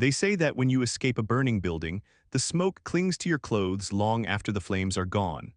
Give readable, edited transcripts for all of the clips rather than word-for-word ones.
They say that when you escape a burning building, the smoke clings to your clothes long after the flames are gone.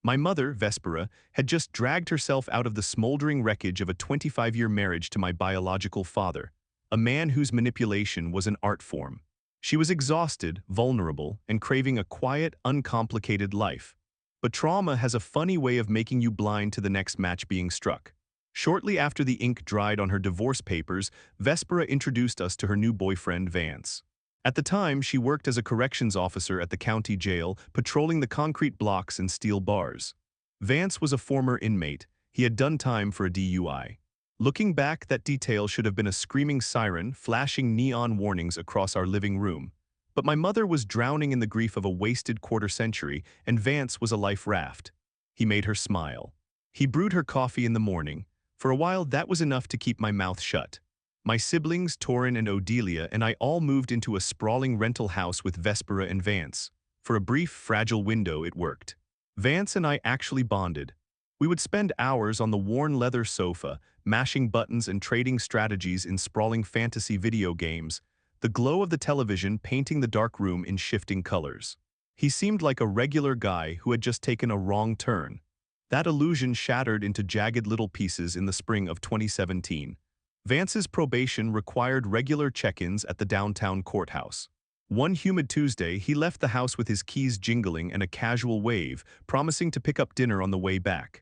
My mother, Vespera, had just dragged herself out of the smoldering wreckage of a 25-year marriage to my biological father, a man whose manipulation was an art form. She was exhausted, vulnerable, and craving a quiet, uncomplicated life. But trauma has a funny way of making you blind to the next match being struck. Shortly after the ink dried on her divorce papers, Vespera introduced us to her new boyfriend, Vance. At the time, she worked as a corrections officer at the county jail, patrolling the concrete blocks and steel bars. Vance was a former inmate. He had done time for a DUI. Looking back, that detail should have been a screaming siren, flashing neon warnings across our living room. But my mother was drowning in the grief of a wasted quarter century, and Vance was a life raft. He made her smile. He brewed her coffee in the morning. For a while, that was enough to keep my mouth shut. My siblings, Torin and Odelia, and I all moved into a sprawling rental house with Vespera and Vance. For a brief, fragile window, it worked. Vance and I actually bonded. We would spend hours on the worn leather sofa, mashing buttons and trading strategies in sprawling fantasy video games, the glow of the television painting the dark room in shifting colors. He seemed like a regular guy who had just taken a wrong turn. That illusion shattered into jagged little pieces in the spring of 2017. Vance's probation required regular check-ins at the downtown courthouse. One humid Tuesday, he left the house with his keys jingling and a casual wave, promising to pick up dinner on the way back.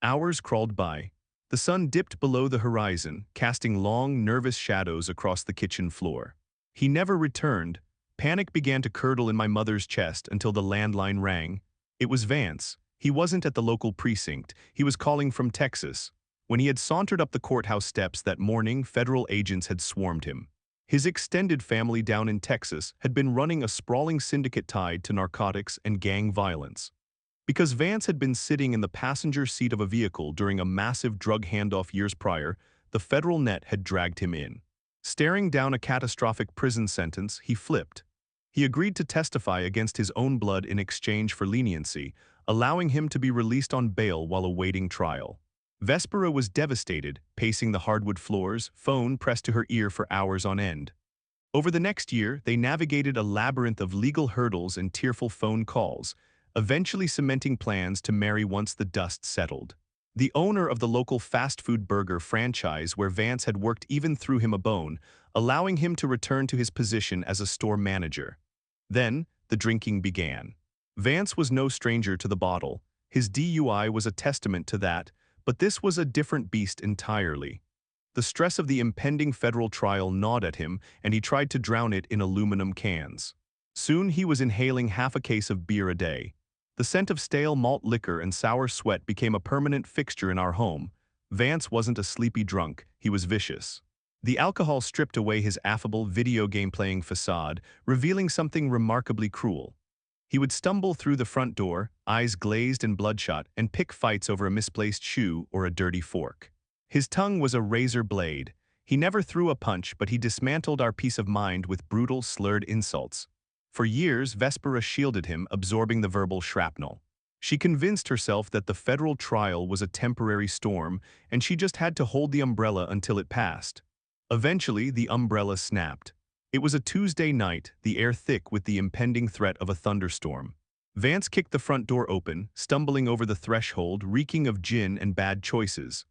Hours crawled by. The sun dipped below the horizon, casting long, nervous shadows across the kitchen floor. He never returned. Panic began to curdle in my mother's chest until the landline rang. It was Vance. He wasn't at the local precinct. He was calling from Texas. When he had sauntered up the courthouse steps that morning, federal agents had swarmed him. His extended family down in Texas had been running a sprawling syndicate tied to narcotics and gang violence. Because Vance had been sitting in the passenger seat of a vehicle during a massive drug handoff years prior, the federal net had dragged him in. Staring down a catastrophic prison sentence, he flipped. He agreed to testify against his own blood in exchange for leniency, allowing him to be released on bail while awaiting trial. Vespera was devastated, pacing the hardwood floors, phone pressed to her ear for hours on end. Over the next year, they navigated a labyrinth of legal hurdles and tearful phone calls, eventually cementing plans to marry once the dust settled. The owner of the local fast food burger franchise where Vance had worked even threw him a bone, allowing him to return to his position as a store manager. Then, the drinking began. Vance was no stranger to the bottle. His DUI was a testament to that, but this was a different beast entirely. The stress of the impending federal trial gnawed at him, and he tried to drown it in aluminum cans. Soon he was inhaling half a case of beer a day. The scent of stale malt liquor and sour sweat became a permanent fixture in our home. Vance wasn't a sleepy drunk, he was vicious. The alcohol stripped away his affable video game-playing facade, revealing something remarkably cruel. He would stumble through the front door, eyes glazed and bloodshot, and pick fights over a misplaced shoe or a dirty fork. His tongue was a razor blade. He never threw a punch, but he dismantled our peace of mind with brutal, slurred insults. For years, Vespera shielded him, absorbing the verbal shrapnel. She convinced herself that the federal trial was a temporary storm, and she just had to hold the umbrella until it passed. Eventually, the umbrella snapped. It was a Tuesday night, the air thick with the impending threat of a thunderstorm. Vance kicked the front door open, stumbling over the threshold, reeking of gin and bad choices.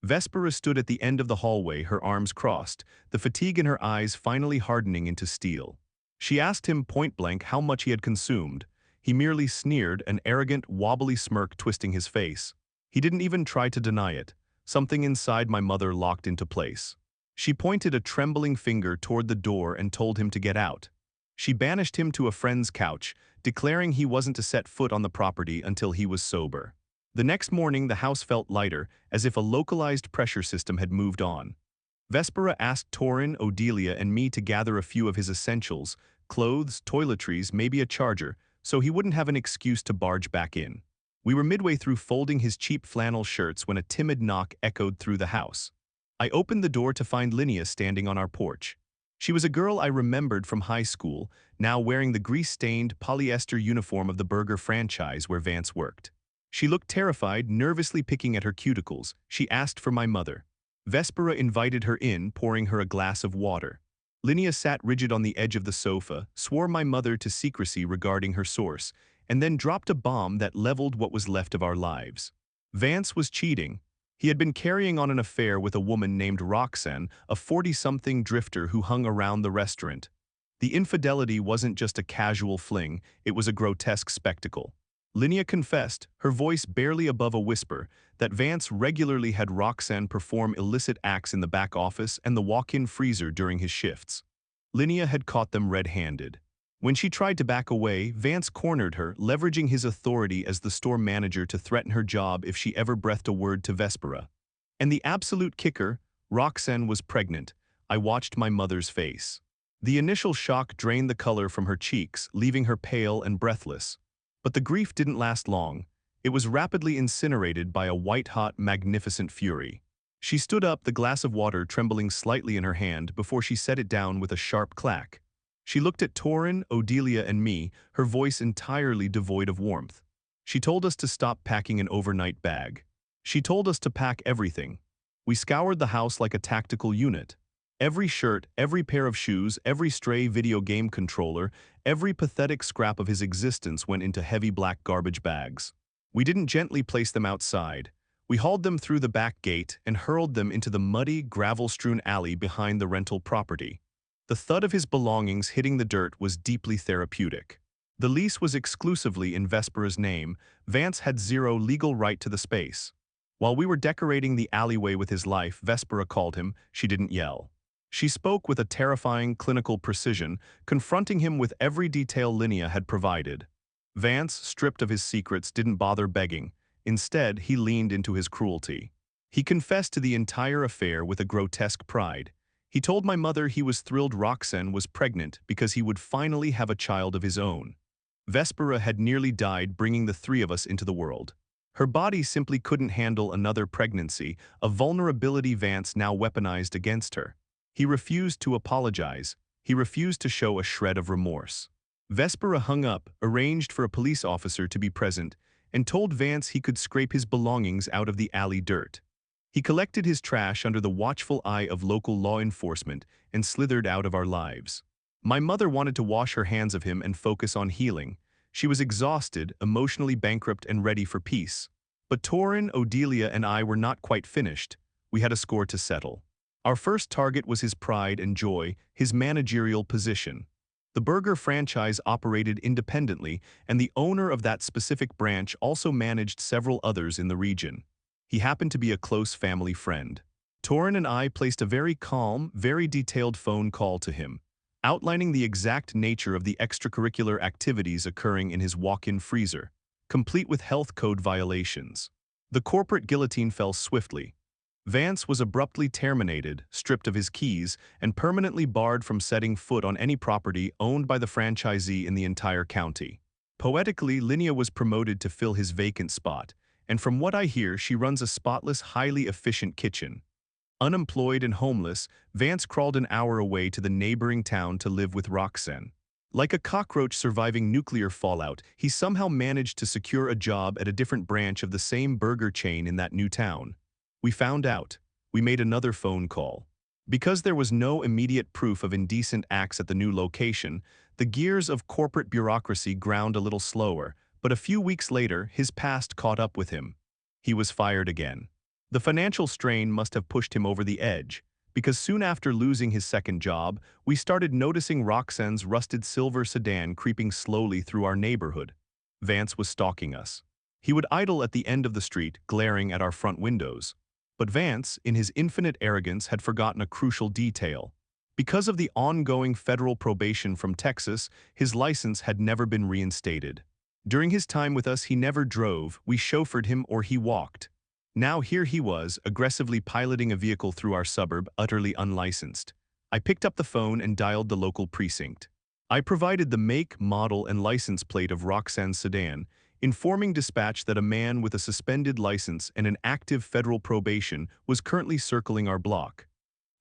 Vespera stood at the end of the hallway, her arms crossed, the fatigue in her eyes finally hardening into steel. She asked him point-blank how much he had consumed. He merely sneered, an arrogant, wobbly smirk twisting his face. He didn't even try to deny it. Something inside my mother locked into place. She pointed a trembling finger toward the door and told him to get out. She banished him to a friend's couch, declaring he wasn't to set foot on the property until he was sober. The next morning, the house felt lighter, as if a localized pressure system had moved on. Vespera asked Torin, Odelia, and me to gather a few of his essentials, clothes, toiletries, maybe a charger, so he wouldn't have an excuse to barge back in. We were midway through folding his cheap flannel shirts when a timid knock echoed through the house. I opened the door to find Linnea standing on our porch. She was a girl I remembered from high school, now wearing the grease-stained polyester uniform of the burger franchise where Vance worked. She looked terrified, nervously picking at her cuticles. She asked for my mother. Vespera invited her in, pouring her a glass of water. Linnea sat rigid on the edge of the sofa, swore my mother to secrecy regarding her source, and then dropped a bomb that leveled what was left of our lives. Vance was cheating. He had been carrying on an affair with a woman named Roxanne, a 40-something drifter who hung around the restaurant. The infidelity wasn't just a casual fling, it was a grotesque spectacle. Linnea confessed, her voice barely above a whisper, that Vance regularly had Roxanne perform illicit acts in the back office and the walk-in freezer during his shifts. Linnea had caught them red-handed. When she tried to back away, Vance cornered her, leveraging his authority as the store manager to threaten her job if she ever breathed a word to Vespera. And the absolute kicker, Roxanne was pregnant. I watched my mother's face. The initial shock drained the color from her cheeks, leaving her pale and breathless. But the grief didn't last long. It was rapidly incinerated by a white-hot, magnificent fury. She stood up, the glass of water trembling slightly in her hand before she set it down with a sharp clack. She looked at Torin, Odelia, and me, her voice entirely devoid of warmth. She told us to stop packing an overnight bag. She told us to pack everything. We scoured the house like a tactical unit. Every shirt, every pair of shoes, every stray video game controller, every pathetic scrap of his existence went into heavy black garbage bags. We didn't gently place them outside. We hauled them through the back gate and hurled them into the muddy, gravel-strewn alley behind the rental property. The thud of his belongings hitting the dirt was deeply therapeutic. The lease was exclusively in Vespera's name. Vance had zero legal right to the space. While we were decorating the alleyway with his life, Vespera called him. She didn't yell. She spoke with a terrifying clinical precision, confronting him with every detail Linnea had provided. Vance, stripped of his secrets, didn't bother begging. Instead, he leaned into his cruelty. He confessed to the entire affair with a grotesque pride. He told my mother he was thrilled Roxanne was pregnant because he would finally have a child of his own. Vespera had nearly died bringing the three of us into the world. Her body simply couldn't handle another pregnancy, a vulnerability Vance now weaponized against her. He refused to apologize. He refused to show a shred of remorse. Vespera hung up, arranged for a police officer to be present, and told Vance he could scrape his belongings out of the alley dirt. He collected his trash under the watchful eye of local law enforcement and slithered out of our lives. My mother wanted to wash her hands of him and focus on healing. She was exhausted, emotionally bankrupt, and ready for peace. But Torin, Odelia, and I were not quite finished. We had a score to settle. Our first target was his pride and joy, his managerial position. The burger franchise operated independently, and the owner of that specific branch also managed several others in the region. He happened to be a close family friend. Torin and I placed a very calm, very detailed phone call to him, outlining the exact nature of the extracurricular activities occurring in his walk-in freezer, complete with health code violations. The corporate guillotine fell swiftly. Vance was abruptly terminated, stripped of his keys, and permanently barred from setting foot on any property owned by the franchisee in the entire county. Poetically, Linnea was promoted to fill his vacant spot, and from what I hear, she runs a spotless, highly efficient kitchen. Unemployed and homeless, Vance crawled an hour away to the neighboring town to live with Roxanne. Like a cockroach surviving nuclear fallout, he somehow managed to secure a job at a different branch of the same burger chain in that new town. We found out. We made another phone call. Because there was no immediate proof of indecent acts at the new location, the gears of corporate bureaucracy ground a little slower, but a few weeks later, his past caught up with him. He was fired again. The financial strain must have pushed him over the edge, because soon after losing his second job, we started noticing Roxanne's rusted silver sedan creeping slowly through our neighborhood. Vance was stalking us. He would idle at the end of the street, glaring at our front windows. But Vance, in his infinite arrogance, had forgotten a crucial detail. Because of the ongoing federal probation from Texas, his license had never been reinstated. During his time with us, he never drove, we chauffeured him, or he walked. Now here he was, aggressively piloting a vehicle through our suburb, utterly unlicensed. I picked up the phone and dialed the local precinct. I provided the make, model, and license plate of Roxanne's sedan, informing dispatch that a man with a suspended license and an active federal probation was currently circling our block.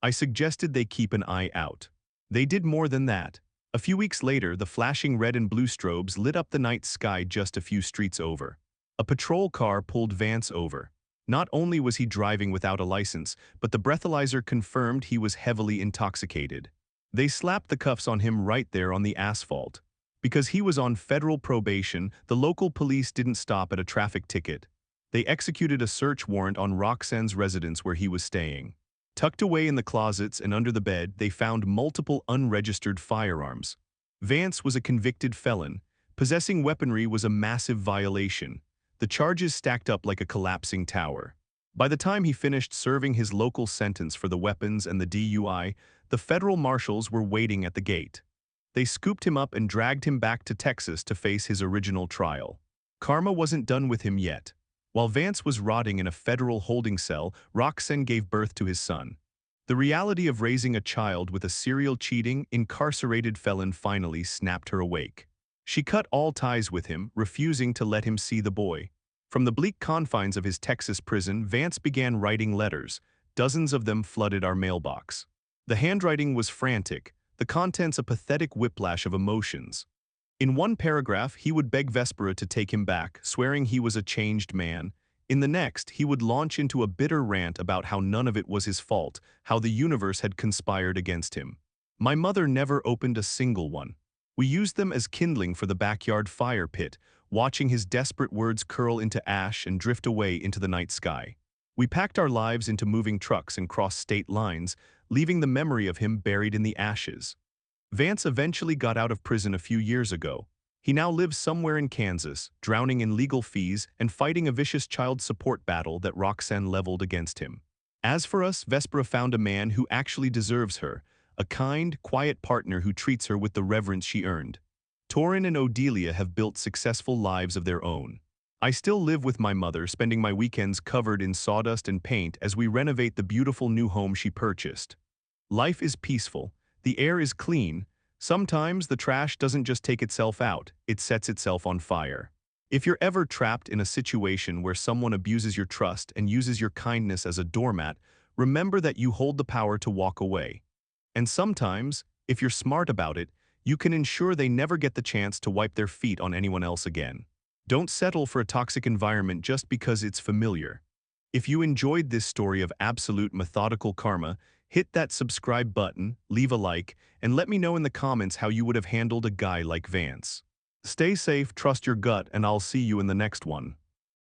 I suggested they keep an eye out. They did more than that. A few weeks later, the flashing red and blue strobes lit up the night sky just a few streets over. A patrol car pulled Vance over. Not only was he driving without a license, but the breathalyzer confirmed he was heavily intoxicated. They slapped the cuffs on him right there on the asphalt. Because he was on federal probation, the local police didn't stop at a traffic ticket. They executed a search warrant on Roxanne's residence where he was staying. Tucked away in the closets and under the bed, they found multiple unregistered firearms. Vance was a convicted felon. Possessing weaponry was a massive violation. The charges stacked up like a collapsing tower. By the time he finished serving his local sentence for the weapons and the DUI, the federal marshals were waiting at the gate. They scooped him up and dragged him back to Texas to face his original trial. Karma wasn't done with him yet. While Vance was rotting in a federal holding cell, Roxanne gave birth to his son. The reality of raising a child with a serial cheating, incarcerated felon finally snapped her awake. She cut all ties with him, refusing to let him see the boy. From the bleak confines of his Texas prison, Vance began writing letters. Dozens of them flooded our mailbox. The handwriting was frantic, the contents a pathetic whiplash of emotions. In one paragraph, he would beg Vespera to take him back, swearing he was a changed man. In the next, he would launch into a bitter rant about how none of it was his fault, how the universe had conspired against him. My mother never opened a single one. We used them as kindling for the backyard fire pit, watching his desperate words curl into ash and drift away into the night sky. We packed our lives into moving trucks and crossed state lines, leaving the memory of him buried in the ashes. Vance eventually got out of prison a few years ago. He now lives somewhere in Kansas, drowning in legal fees and fighting a vicious child support battle that Roxanne leveled against him. As for us, Vespera found a man who actually deserves her, a kind, quiet partner who treats her with the reverence she earned. Torin and Odelia have built successful lives of their own. I still live with my mother, spending my weekends covered in sawdust and paint as we renovate the beautiful new home she purchased. Life is peaceful. The air is clean. Sometimes the trash doesn't just take itself out, it sets itself on fire. If you're ever trapped in a situation where someone abuses your trust and uses your kindness as a doormat, remember that you hold the power to walk away. And sometimes, if you're smart about it, you can ensure they never get the chance to wipe their feet on anyone else again. Don't settle for a toxic environment just because it's familiar. If you enjoyed this story of absolute methodical karma, hit that subscribe button, leave a like, and let me know in the comments how you would have handled a guy like Vance. Stay safe, trust your gut, and I'll see you in the next one.